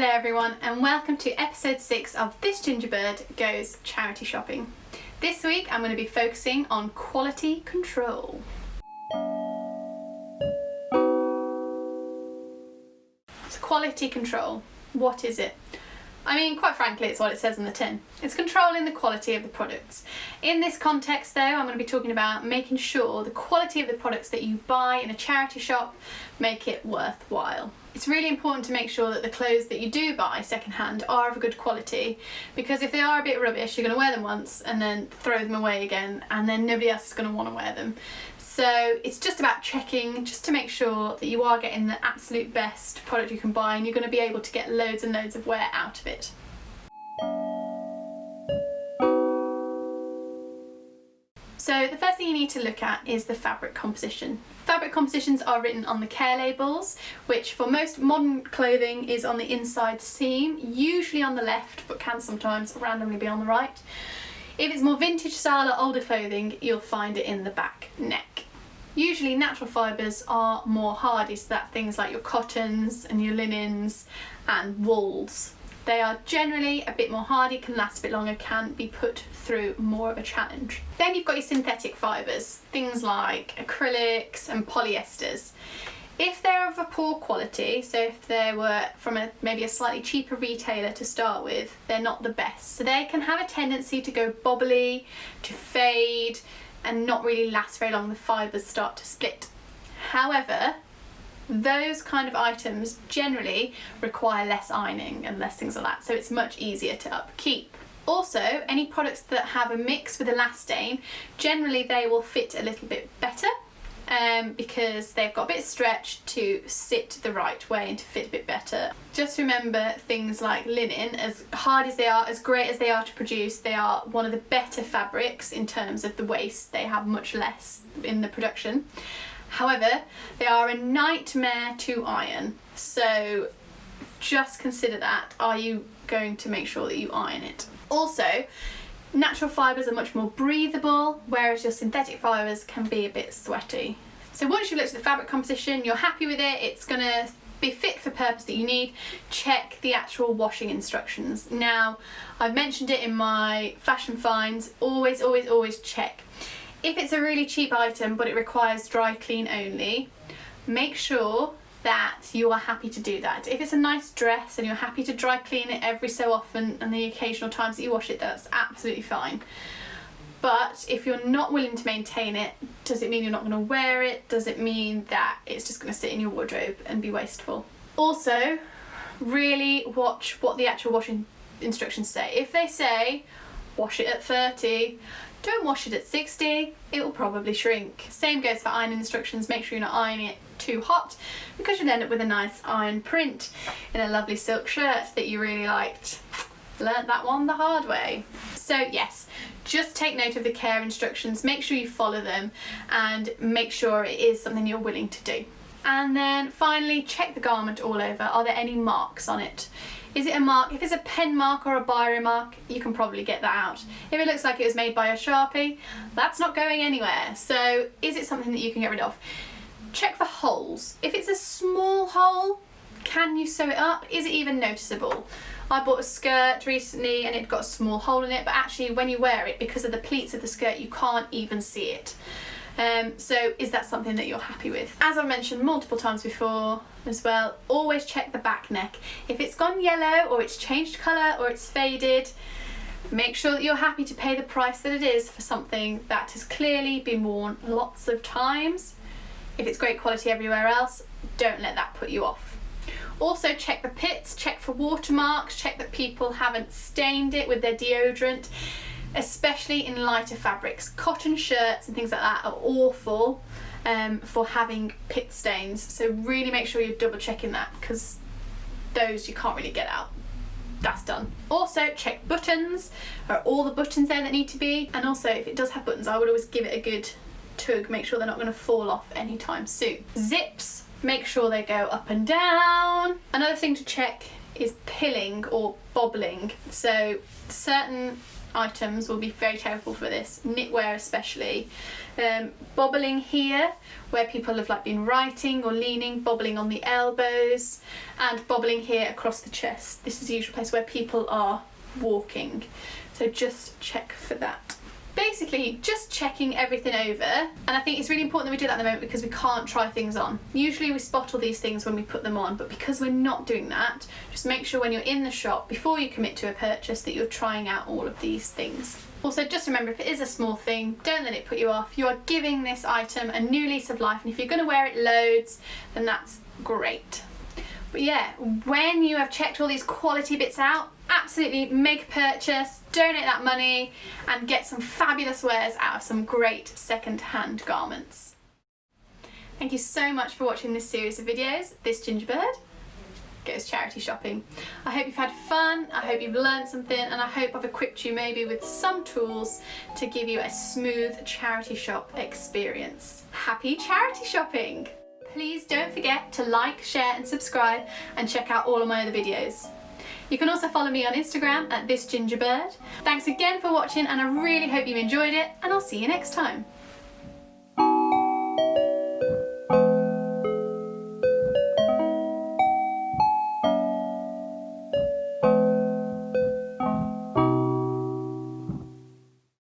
Hello everyone and welcome to episode 6 of This Gingerbird Goes Charity Shopping. This week I'm going to be focusing on quality control. So quality control, what is it? I mean, quite frankly, it's what it says on the tin. It's controlling the quality of the products. In this context though, I'm going to be talking about making sure the quality of the products that you buy in a charity shop make it worthwhile. It's really important to make sure that the clothes that you do buy secondhand are of a good quality, because if they are a bit rubbish, you're going to wear them once and then throw them away again, and then nobody else is going to want to wear them. So it's just about checking, just to make sure that you are getting the absolute best product you can buy, and you're going to be able to get loads and loads of wear out of it. So the first thing you need to look at is the fabric composition. Fabric compositions are written on the care labels, which for most modern clothing is on the inside seam, usually on the left, but can sometimes randomly be on the right. If it's more vintage style or older clothing, you'll find it in the back neck. Usually natural fibres are more hardy, so that's things like your cottons and your linens and wools. They are generally a bit more hardy, can last a bit longer, can be put through more of a challenge. Then you've got your synthetic fibres, things like acrylics and polyesters. If they're of a poor quality, so if they were from maybe a slightly cheaper retailer to start with, they're not the best. So they can have a tendency to go bobbly, to fade, and not really last very long. The fibres start to split. However, those kind of items generally require less ironing and less things like that, so it's much easier to upkeep. Also, any products that have a mix with elastane, generally they will fit a little bit better because they've got a bit of stretch to sit the right way and to fit a bit better. Just remember things like linen, as hard as they are, as great as they are to produce, they are one of the better fabrics in terms of the waste. They have much less in the production. However, they are a nightmare to iron, so just consider that. Are you going to make sure that you iron it? Also, natural fibres are much more breathable, whereas your synthetic fibres can be a bit sweaty. So once you've looked at the fabric composition, you're happy with it, it's going to be fit for purpose that you need, check the actual washing instructions. Now, I've mentioned it in my fashion finds, always check. If it's a really cheap item but it requires dry clean only, make sure that you are happy to do that. If it's a nice dress and you're happy to dry clean it every so often and the occasional times that you wash it, that's absolutely fine. But if you're not willing to maintain it, does it mean you're not going to wear it? Does it mean that it's just going to sit in your wardrobe and be wasteful? Also, really watch what the actual washing instructions say. If they say wash it at 30, don't wash it at 60, it will probably shrink. Same goes for iron instructions. Make sure you're not ironing it too hot, because you'll end up with a nice iron print in a lovely silk shirt that you really liked. Learnt that one the hard way. So yes, just take note of the care instructions, make sure you follow them, and make sure it is something you're willing to do. And then finally, check the garment all over. Are there any marks on it? Is it a mark? If it's a pen mark or a biro mark, you can probably get that out. If it looks like it was made by a Sharpie, that's not going anywhere. So is it something that you can get rid of? Check for holes. If it's a small hole, can you sew it up? Is it even noticeable? I bought a skirt recently and it got a small hole in it, but actually when you wear it, because of the pleats of the skirt, you can't even see it. So is that something that you're happy with? As I've mentioned multiple times before as well, always check the back neck. If it's gone yellow or it's changed colour or it's faded, make sure that you're happy to pay the price that it is for something that has clearly been worn lots of times. If it's great quality everywhere else, don't let that put you off. Also check the pits, check for watermarks, check that people haven't stained it with their deodorant, especially in lighter fabrics. Cotton shirts and things like that are awful for having pit stains, so really make sure you're double checking that, because those you can't really get out. That's done. Also check buttons. Are all the buttons there that need to be? And also if it does have buttons, I would always give it a good tug, make sure they're not going to fall off anytime soon. Zips, make sure they go up and down. Another thing to check is pilling or bobbling. So certain items will be very terrible for this, knitwear especially. Bobbling here, where people have like been writing or leaning, bobbling on the elbows, and bobbling here across the chest. This is the usual place where people are walking, so just check for that. Basically just checking everything over, and I think it's really important that we do that at the moment because we can't try things on. Usually we spot all these things when we put them on, but because we're not doing that, just make sure when you're in the shop, before you commit to a purchase, that you're trying out all of these things. Also, just remember, if it is a small thing, don't let it put you off. You are giving this item a new lease of life, and if you're going to wear it loads, then that's great. But yeah, when you have checked all these quality bits out, absolutely make a purchase, donate that money, and get some fabulous wares out of some great second-hand garments. Thank you so much for watching this series of videos. This Gingerbird goes charity shopping. I hope you've had fun, I hope you've learned something, and I hope I've equipped you maybe with some tools to give you a smooth charity shop experience. Happy charity shopping! Please don't forget to like, share and subscribe, and check out all of my other videos. You can also follow me on Instagram at thisgingerbird. Thanks again for watching, and I really hope you enjoyed it, and I'll see you next time.